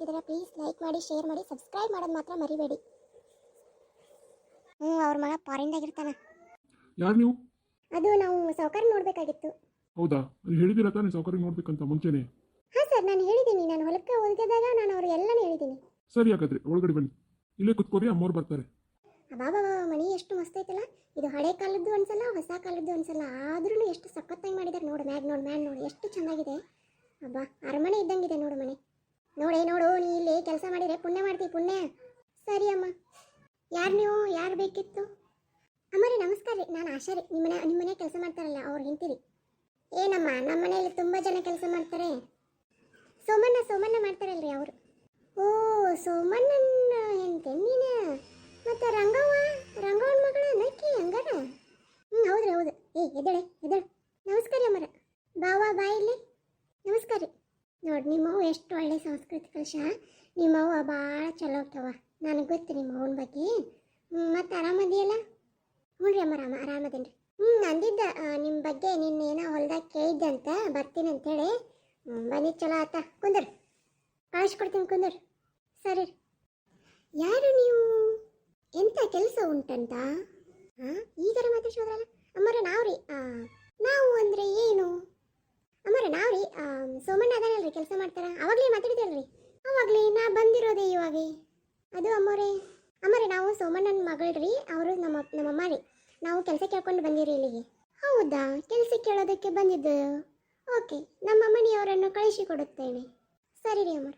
ನೋಡ್ತಿದ್ದೀರಾ please like ಮಾಡಿ, share ಮಾಡಿ, ಸಬ್ಸ್ಕ್ರೈಬ್ ಮಾಡೋದು ಮಾತ್ರ ಮರಿಬೇಡಿ. ಅವ್ರ ಮಗ ಫಾರಿನ್ದಾಗಿರ್ತಾನ. ಯಾರು ನೀವು? ಅದು ನಾವು ಸಾವುಕಾರ ನೋಡಬೇಕಾಗಿತ್ತು. ಹೌದಾ? ನೀವು ಹೇಳಿದಿರ ತಾನೇ ಸಾವುಕಾರಿಗೆ ನೋಡ್ಬೇಕಂತ ಮುಂಚೆನೆ? ಹಾಂ ಸರ್, ನಾನು ಹೇಳಿದ್ದೀನಿ. ನಾನು ಹೊಲಕ್ಕೆ ಹೋಗಿದ್ದಾಗ ನಾನು ಅವ್ರಿಗೆ ಎಲ್ಲನೂ ಹೇಳಿದ್ದೀನಿ. ಸರಿ, ಹಾಗಾದ್ರೆ ಒಳಗಡೆ ಬನ್ನಿ. ಇಲ್ಲೇ ಕುತ್ಕೋರಿ, ಅಮ್ಮವ್ರು ಬರ್ತಾರೆ. ಅಬಾಬಾ, ಮಣಿ ಎಷ್ಟು ಮಸ್ತ್ ಐತಲ್ಲ. ಇದು ಹಳೆ ಕಾಲದ್ದು ಅನ್ಸಲ್ಲ, ಹೊಸ ಕಾಲದ್ದು ಅನ್ಸಲ್ಲ. ಆದ್ರೂ ಎಷ್ಟು ಸಖತ್ತಾಗಿ ಮಾಡಿದ್ದಾರೆ ನೋಡು. ಮ್ಯಾಗ್ ನೋಡಿ ಎಷ್ಟು ಚೆನ್ನಾಗಿದೆ. ಅಬ್ಬಾ, ಅರಮನೆ ಇದ್ದಂಗಿದೆ ನೋಡು ಮನೆ. ನೋಡು, ನೀ ಇಲ್ಲಿ ಕೆಲಸ ಮಾಡಿದ್ರೆ ಪುಣ್ಯ ಮಾಡ್ತೀವಿ, ಪುಣ್ಯ. ಸರಿ ಅಮ್ಮ. ಯಾರು ನೀವು? ಯಾರು ಬೇಕಿತ್ತು? ಅಮ್ಮರೇ ನಮಸ್ಕಾರ ರೀ, ನಾನು ಆಶಾ ರೀ. ನಿಮ್ಮ ಮನೆ ಕೆಲಸ ಮಾಡ್ತಾರಲ್ಲ ಅವ್ರು ಹೆಂಡ್ತಿರಿ. ಏನಮ್ಮ, ನಮ್ಮ ಮನೆಯಲ್ಲಿ ತುಂಬ ಜನ ಕೆಲಸ ಮಾಡ್ತಾರೆ. ಸೋಮಣ್ಣ ಮಾಡ್ತಾರಲ್ರಿ ಅವರು. ಓ, ಸೋಮಣ್ಣನ ಹೆಂಡ್ತಿ ನೀನು? ಮತ್ತು ರಂಗವ್ವನ ಮಗಳ ನಕ್ಕಿ ಹಂಗಾರ? ಹೌದು. ಎದ್ದೇಳು. ನಮಸ್ಕಾರ ಅಮ್ಮರ. ಬಾ ಇಲ್ಲಿ. ನಮಸ್ಕಾರ ರೀ. ನೋಡಿ, ನಿಮ್ಮವ್ವ ಎಷ್ಟು ಒಳ್ಳೆ ಸಂಸ್ಕೃತಿ ಕಲಶ. ನಿಮ್ಮವ್ವ ಭಾಳ ಚಲೋ ಆಗ್ತವ. ನನಗೆ ಗೊತ್ತು ನಿಮ್ಮ ಅವ್ವನ ಬಗ್ಗೆ. ಮತ್ತು ಆರಾಮದಿಯಲ್ಲ? ಹ್ಞೂ ರೀ ಅಮ್ಮರ, ಆರಾಮದೇನು ರೀ. ಅಂದಿದ್ದ ನಿಮ್ಮ ಬಗ್ಗೆ ನಿನ್ನೇನೋ ಹೊಲ್ದಾಗ ಕೇಳಿದ್ದೆ ಅಂತ, ಬರ್ತೀನಿ ಅಂತೇಳಿ. ಬಂದಿದ್ದು ಚಲೋ ಆತ. ಕುಂದರ್, ಕಳಿಸ್ಕೊಡ್ತೀನಿ, ಕುಂದರ್. ಸರಿ ರೀ. ಯಾರು ನೀವು? ಎಂಥ ಕೆಲಸ ಉಂಟಂತ? ಈಗಾರ ಮಾತಾಡ್ಸೋದ್ರಲ್ಲ ಅಮ್ಮರ. ನಾವು ಅಂದರೆ ಏನು ಅಮ್ಮರ? ಸೋಮಣ್ಣ ಅದಾನಲ್ರಿ, ಕೆಲಸ ಮಾಡ್ತಾರ. ಅವಾಗಲೇ ಮಾತಾಡಿದಲ್ರಿ. ಅವಾಗಲೇ ನಾ ಬಂದಿರೋದೆ ಇವಾಗ. ಅದು ಅಮ್ಮರೇ ನಾವು ಸೋಮಣ್ಣನ ಮಗಳ್ರಿ. ಅವರು ನಮ್ಮಮ್ಮ ರೀ. ನಾವು ಕೆಲಸ ಕೇಳ್ಕೊಂಡು ಬಂದಿರಿ ಇಲ್ಲಿಗೆ. ಹೌದಾ? ಕೆಲಸ ಕೇಳೋದಕ್ಕೆ ಬಂದಿದ್ದು. ಓಕೆ, ನಮ್ಮ ಮನೆಯವರನ್ನು ಕಳಿಸಿ ಕೊಡುತ್ತೇನೆ. ಸರಿ ರೀ ಅಮ್ಮರ.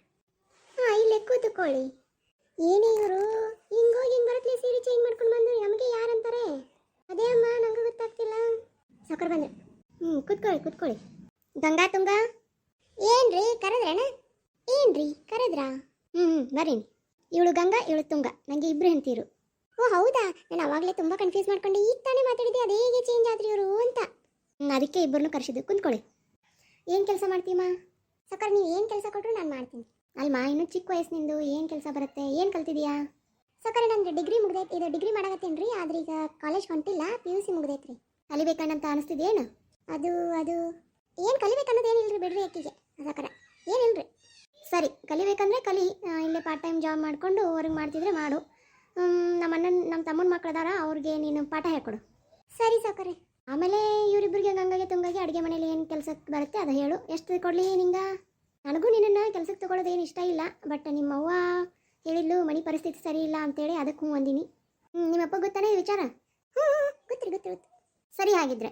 ಇಲ್ಲೇ ಕೂತ್ಕೊಳ್ಳಿ. ಏನೇ ಇವರು ಹಿಂಗೋಗಿ ಬರತ್ಲಿ ಸೀರೆ ಚೇಂಜ್ ಮಾಡ್ಕೊಂಡು ಬಂದು ನಮಗೆ ಯಾರಂತಾರೆ? ಅದೇ ಅಮ್ಮ, ನಂಗೆ ಗೊತ್ತಾಗ್ತಿಲ್ಲ. ಸಾಕರ್ ಬಂದ್ರೆ. ಕೂತ್ಕೊಳ್ಳಿ. ಗಂಗಾ ತುಂಗ ಏನ್ರಿ ಕರೆದ್ರಣ? ಕರೆದ್ರಾ? ಬರ್ರಿ. ಇವಳು ಗಂಗಾ, ಇವಳು ತುಂಗ. ನನಗೆ ಇಬ್ರು ಹೆಂಡ್ತೀರು. ಓ ಹೌದಾ? ನಾನು ಅವಾಗಲೇ ತುಂಬ ಕನ್ಫ್ಯೂಸ್ ಮಾಡ್ಕೊಂಡೆ. ಈಗ ತಾನೇ ಮಾತಾಡಿದ್ದೆ, ಅದು ಹೇಗೆ ಚೇಂಜ್ ಆದ್ರಿ ಇವರು ಅಂತ. ಅದಕ್ಕೆ ಇಬ್ಬರನ್ನು ಕರೆಸಿದ್ದು. ಕುಂತ್ಕೊಳ್ಳಿ. ಏನು ಕೆಲಸ ಮಾಡ್ತೀಮ್ಮ? ಸಾಕರ್, ನೀವು ಏನು ಕೆಲಸ ಕೊಟ್ಟರು ನಾನು ಮಾಡ್ತೀನಿ. ಅಲ್ಮ, ಇನ್ನೂ ಚಿಕ್ಕ ವಯಸ್ಸಿನಿಂದು ಏನು ಕೆಲಸ ಬರುತ್ತೆ? ಏನು ಕಲ್ತಿದೀಯಾ? ಸಾಕರ್, ನಂದು ಡಿಗ್ರಿ ಮುಗ್ದೈತಿ. ಇದು ಡಿಗ್ರಿ ಮಾಡಕತ್ತೇನು ರೀ. ಆದ್ರೆ ಈಗ ಕಾಲೇಜ್ ಹೊಂಟಿಲ್ಲ, PUC ಮುಗ್ದೈತ್ರಿ. ಕಲಿಬೇಕನ್ನಂತ ಅನಿಸ್ತಿದೇನು? ಅದು ಏನು ಕಲಿಬೇಕನ್ನೋದು ಏನಿಲ್ಲ ರೀ, ಬಿಡ್ರಿ ಅಕ್ಕಿಗೆ. ಸಾಕರ ಏನಿಲ್ಲ ರೀ. ಸರಿ, ಕಲಿಬೇಕಂದ್ರೆ ಕಲಿ. ಇಲ್ಲೇ ಪಾರ್ಟ್ ಟೈಮ್ ಜಾಬ್ ಮಾಡಿಕೊಂಡು ಹೊರಗೆ ಮಾಡ್ತಿದ್ರೆ ಮಾಡು. ನಮ್ಮ ತಮ್ಮನ ಮಕ್ಕಳದಾರ, ಅವ್ರಿಗೆ ನೀನು ಪಾಠ ಹೇಳ್ಕೊಡು. ಸರಿ ಸಾಕರೆ. ಆಮೇಲೆ ಇವರಿಬ್ಬರಿಗೆ ಗಂಗಾಗೆ ತುಂಗಾಗೆ ಅಡುಗೆ ಮನೇಲಿ ಏನು ಕೆಲಸಕ್ಕೆ ಬರುತ್ತೆ ಅದು ಹೇಳು. ಎಷ್ಟು ಕೊಡಲಿ ನಿಂಗೆ? ನನಗೂ ನಿನ್ನನ್ನು ಕೆಲಸಕ್ಕೆ ತೊಗೊಳೋದೇನು ಇಷ್ಟ ಇಲ್ಲ. ಬಟ್ ನಿಮ್ಮವ್ವ ಹೇಳಿದ್ಲು ಮನೆ ಪರಿಸ್ಥಿತಿ ಸರಿ ಇಲ್ಲ ಅಂತೇಳಿ, ಅದಕ್ಕೆ ಹ್ಞೂ ಅಂದಿನಿ. ನಿಮ್ಮಪ್ಪ ಗೊತ್ತಾನೆ ಈ ವಿಚಾರ? ಗೊತ್ತು. ಸರಿ, ಹಾಗಿದ್ರೆ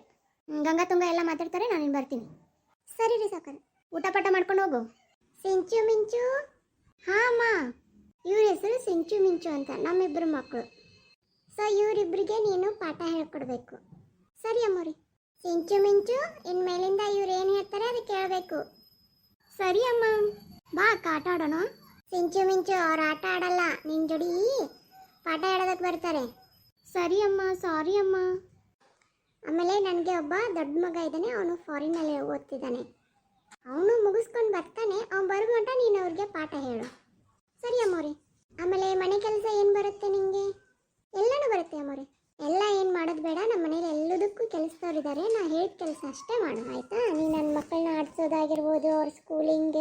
ಗಂಗಾ ತುಂಗ ಎಲ್ಲ ಮಾತಾಡ್ತಾರೆ, ನಾನು ಬರ್ತೀನಿ. ಸರಿ ರೀ ಸಾಕರೆ. ಊಟ ಪಾಠ ಮಾಡ್ಕೊಂಡು ಹೋಗು. ಸಿಂಚು ಮಿಂಚು. ಹಾಂ ಅಮ್ಮ, ಇವ್ರ ಹೆಸರು ಸಿಂಚು ಮಿಂಚು ಅಂತ, ನಮ್ಮಿಬ್ಬರು ಮಕ್ಕಳು. ಸೊ ಇವರಿಬ್ಬರಿಗೆ ನೀನು ಪಾಠ ಹೇಳ್ಕೊಡ್ಬೇಕು. ಸರಿ ಅಮ್ಮವ್ರಿ. ಸಿಂಚು ಮಿಂಚು, ಇನ್ಮೇಲಿಂದ ಇವ್ರು ಏನು ಹೇಳ್ತಾರೆ ಅದು ಕೇಳಬೇಕು. ಸರಿ ಅಮ್ಮ. ಬಾ ಅಕ್ಕ, ಆಟ ಆಡೋಣ. ಸಿಂಚು ಮಿಂಚು ಅವ್ರು ಆಟ ಆಡಲ್ಲ, ನಿನ್ನ ಜೋಡಿ ಪಾಠ ಹೇಳೋದಕ್ಕೆ ಬರ್ತಾರೆ. ಸರಿ ಅಮ್ಮ, ಸಾರಿ ಅಮ್ಮ. ಆಮೇಲೆ ನನಗೆ ಒಬ್ಬ ದೊಡ್ಡ ಮಗ ಇದ್ದಾನೆ, ಅವನು ಫಾರಿನಲ್ಲಿ ಓದ್ತಿದ್ದಾನೆ. ಅವನು ಮುಗಿಸ್ಕೊಂಡು ಬರ್ತಾನೆ. ಅವ್ನು ಬರುವಂಟ ನೀನು ಅವ್ರಿಗೆ ಪಾಠ ಹೇಳು. ಸರಿ ಅಮ್ಮವ್ರಿ. ಆಮೇಲೆ ಮನೆ ಕೆಲಸ ಏನು ಬರುತ್ತೆ ನಿಮಗೆ? ಎಲ್ಲನೂ ಬರುತ್ತೆ ಅಮ್ಮವ್ರಿ. ಎಲ್ಲ ಏನು ಮಾಡೋದು ಬೇಡ. ನಮ್ಮ ಮನೇಲಿ ಎಲ್ಲದಕ್ಕೂ ಕೆಲಸದವ್ರಿದ್ದಾರೆ. ನಾ ಹೇಳಿದ ಕೆಲಸ ಅಷ್ಟೇ ಮಾಡು, ಆಯಿತಾ? ನೀನು ನನ್ನ ಮಕ್ಕಳನ್ನ ಆಡಿಸೋದಾಗಿರ್ಬೋದು, ಅವ್ರ ಸ್ಕೂಲಿಂಗ್,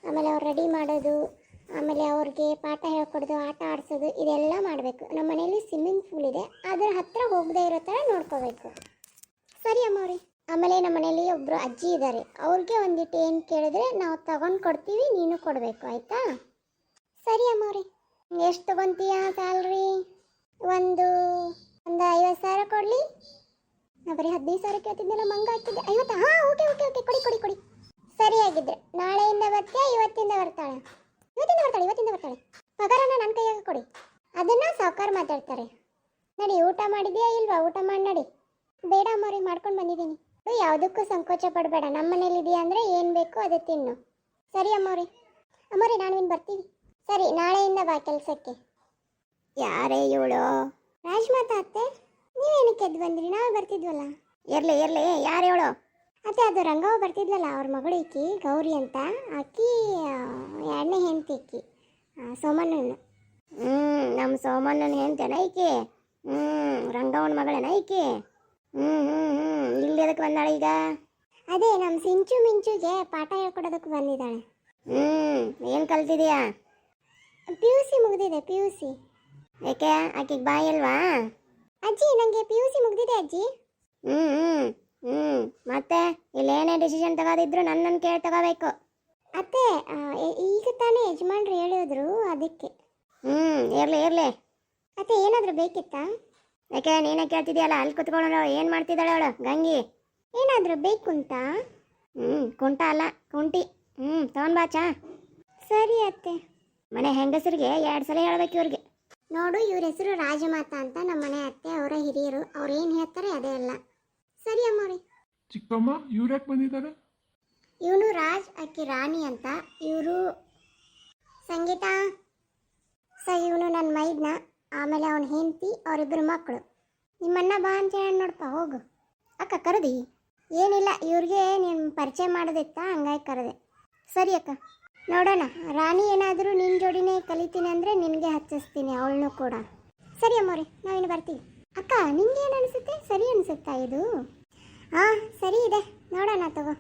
ಆಮೇಲೆ ಅವ್ರು ರೆಡಿ ಮಾಡೋದು, ಆಮೇಲೆ ಅವ್ರಿಗೆ ಪಾಠ ಹೇಳ್ಕೊಡೋದು, ಆಟ ಆಡಿಸೋದು, ಇದೆಲ್ಲ ಮಾಡಬೇಕು. ನಮ್ಮ ಮನೇಲಿ ಸ್ವಿಮ್ಮಿಂಗ್ ಪೂಲ್ ಇದೆ, ಅದರ ಹತ್ತಿರ ಹೋಗದೇ ಇರೋ ಥರ ನೋಡ್ಕೋಬೇಕು. ಸರಿ ಅಮ್ಮವ್ರಿ. ಆಮೇಲೆ ನಮ್ಮ ಮನೇಲಿ ಒಬ್ಬರು ಅಜ್ಜಿ ಇದ್ದಾರೆ, ಅವ್ರಿಗೆ ಒಂದಿಟ್ಟು ಏನು ಕೇಳಿದ್ರೆ ನಾವು ತಗೊಂಡು ಕೊಡ್ತೀವಿ, ನೀನು ಕೊಡಬೇಕು, ಆಯಿತಾ? ಸರಿ ಅಮ್ಮವ್ರಿ. ಎಷ್ಟು ತೊಗೊತೀಯಾ ಸ್ಯಾಲ್ರಿ? ಒಂದು 50,000 ಕೊಡಲಿ. ನಾ ಬರೀ 15,000 ಕೇಳ್ತಿದ್ದಿಲ್ಲ, ಮಂಗ ಹಾಕಿದ್ದೆ. 50? ಹಾಂ, ಓಕೆ, ಕೊಡಿ. ಸರಿ, ಆಗಿದ್ರೆ ನಾಳೆಯಿಂದ ಬರ್ತೀಯಾ? ಇವತ್ತಿಂದ ಬರ್ತಾಳೆ? ಇವತ್ತಿಂದ ಬರ್ತಾಳೆ. ಪಗಾರನ ನನ್ನ ಕೈಯಾಗ ಕೊಡಿ. ಅದನ್ನು ಸಾವುಕಾರ ಮಾತಾಡ್ತಾರೆ. ನಡಿ, ಊಟ ಮಾಡಿದ್ಯಾ ಇಲ್ವಾ? ಊಟ ಮಾಡಿ ನಡಿ. ಬೇಡ ಅಮ್ಮವ್ರಿ, ಮಾಡ್ಕೊಂಡು ಬಂದಿದ್ದೀನಿ. ಯಾವುದಕ್ಕೂ ಸಂಕೋಚ ಪಡಬೇಡ. ನಮ್ಮ ಮನೇಲಿ ಇದೆಯಾ ಅಂದರೆ ಏನು ಬೇಕೋ ಅದು ತಿನ್ನು. ಸರಿ ಅಮ್ಮವ್ರಿ. ನಾನು ಇನ್ನು ಬರ್ತೀವಿ. ಸರಿ, ನಾಳೆಯಿಂದ ಬಾ ಕೆಲಸಕ್ಕೆ. ಯಾರೇ ಇವಳು? ರಾಜ್ಮಾತಾ ಅತ್ತೆ, ನೀವೇನಕ್ಕೆ ಎದ್ದು ಬಂದ್ರಿ? ನಾವೇ ಬರ್ತಿದ್ವಲ್ಲ. ಇರಲಿ, ಯಾರು ಹೇಳು? ಅತ್ತೆ, ಅದು ರಂಗವ್ವ ಬರ್ತಿದ್ವಲ್ಲ, ಅವ್ರ ಮಗಳು ಈಕಿ ಗೌರಿ ಅಂತ. ಆಕಿ 2ನೇ ಹೆಂಡತಿ ಈಕಿ, ಸೋಮಣ್ಣನ. ನಮ್ಮ ಸೋಮಣ್ಣನ ಹೆಂಡ್ತಿನ ಈಕಿ? ರಂಗವ್ವನ ಮಗಳೇನ ಈಕಿ? ಇಲ್ಲಿ ಅದಕ್ಕೆ ಬಂದಾಳೆ ಈಗ? ಅದೇ ನಮ್ಮ ಸಿಂಚು ಮಿಂಚುಗೆ ಪಾಠ ಹೇಳ್ಕೊಡೋದಕ್ಕೆ ಬಂದಿದ್ದಾಳೆ. ಏನು ಕಲ್ತಿದೀಯಾ? ಪಿ ಯು ಸಿ ಮುಗಿದಿದೆ, ಪಿ ಯು ಸಿ. ಯಾಕೆ ಆಕಿಗೆ ಬಾಯಿ ಅಲ್ವಾ? ಅಜ್ಜಿ ನನಗೆ ಪಿ ಯು ಸಿ ಮುಗಿದಿದೆ ಅಜ್ಜಿ. ಹ್ಞೂ ಹ್ಞೂ ಹ್ಞೂ ಮತ್ತೆ ಇಲ್ಲೇನೇ ಡಿಸಿಷನ್ ತಗೋದಿದ್ರು ನನ್ನನ್ನು ಕೇಳಿ ತಗೋಬೇಕು. ಅತ್ತೆ ಈಗ ತಾನೇ ಯಜಮಾನ್ರು ಹೇಳಿದ್ರು ಅದಕ್ಕೆ. ಇರಲಿ ಇರಲಿ. ಅತ್ತೆ ಏನಾದರೂ ಬೇಕಿತ್ತಾ? ಯಾಕೆ ನೀನೇ ಕೇಳ್ತಿದ್ಯಲ್ಲ, ಅಲ್ಲಿ ಕುತ್ಕೊಂಡು ಏನು ಮಾಡ್ತಿದ್ದಾಳೆ ಅವಳು ಗಂಗಿ? ಏನಾದರೂ ಬೇಕು ಅಂತ? ಕುಂಟ ಅಲ್ಲ ಕುಂಟಿ. ತೊಗೊಂಡ್ಬಾ ಚಾ. ಸರಿ ಅತ್ತೆ. ಮನೆ ಹೆಂಗಸರಿಗೆ 2 ಸಲ ಹೇಳ್ಬೇಕು ಇವ್ರಿಗೆ. ನೋಡು, ಇವ್ರ ಹೆಸರು ರಾಜಮಾತಾ ಅಂತ, ನಮ್ಮ ಮನೆ ಅತ್ತೆ, ಅವರ ಹಿರಿಯರು. ಅವ್ರು ಏನು ಹೇಳ್ತಾರೆ ಅದೇ ಅಲ್ಲ. ಸರಿ ಅಮ್ಮವ್ರಿ. ಚಿಕ್ಕಮ್ಮ ಇವ್ರು ಯಾಕೆ ಬಂದಿದ್ದಾರೆ? ಇವನು ರಾಜ್, ಆಕಿ ರಾಣಿ ಅಂತ. ಇವರು ಸಂಗೀತ. ಇವನು ನನ್ನ ಮೈದ್ನ, ಆಮೇಲೆ ಅವನ ಹೆಂಡತಿ, ಅವರಿಬ್ಬರು ಮಕ್ಕಳು. ನಿಮ್ಮನ್ನ ಬಾ ಅಂತ ಹೇಳಿ ನೋಡಪ್ಪ, ಹೋಗು. ಅಕ್ಕ ಕರೆದಿ? ಏನಿಲ್ಲ, ಇವ್ರಿಗೆ ನಿಮ್ಮ ಪರಿಚಯ ಮಾಡೋದಿತ್ತ, ಹಂಗಾಗಿ ಕರೆದೆ. ಸರಿ ಅಕ್ಕ. ನೋಡೋಣ, ರಾಣಿ ಏನಾದರೂ ನಿನ್ನ ಜೋಡಿನೇ ಕಲಿತೀನಿ ಅಂದರೆ ನಿನಗೆ ಹಚ್ಚಿಸ್ತೀನಿ ಅವಳನ್ನೂ ಕೂಡ. ಸರಿ ಅಮ್ಮವ್ರಿ, ನಾವಿನ್ನು ಬರ್ತೀವಿ. ಅಕ್ಕ ನಿಂಗೆ ಏನು ಅನಿಸುತ್ತೆ? ಸರಿ ಅನಿಸುತ್ತಾ ಇದು? ಹಾಂ ಸರಿ ಇದೆ, ನೋಡೋಣ ತಗೋ.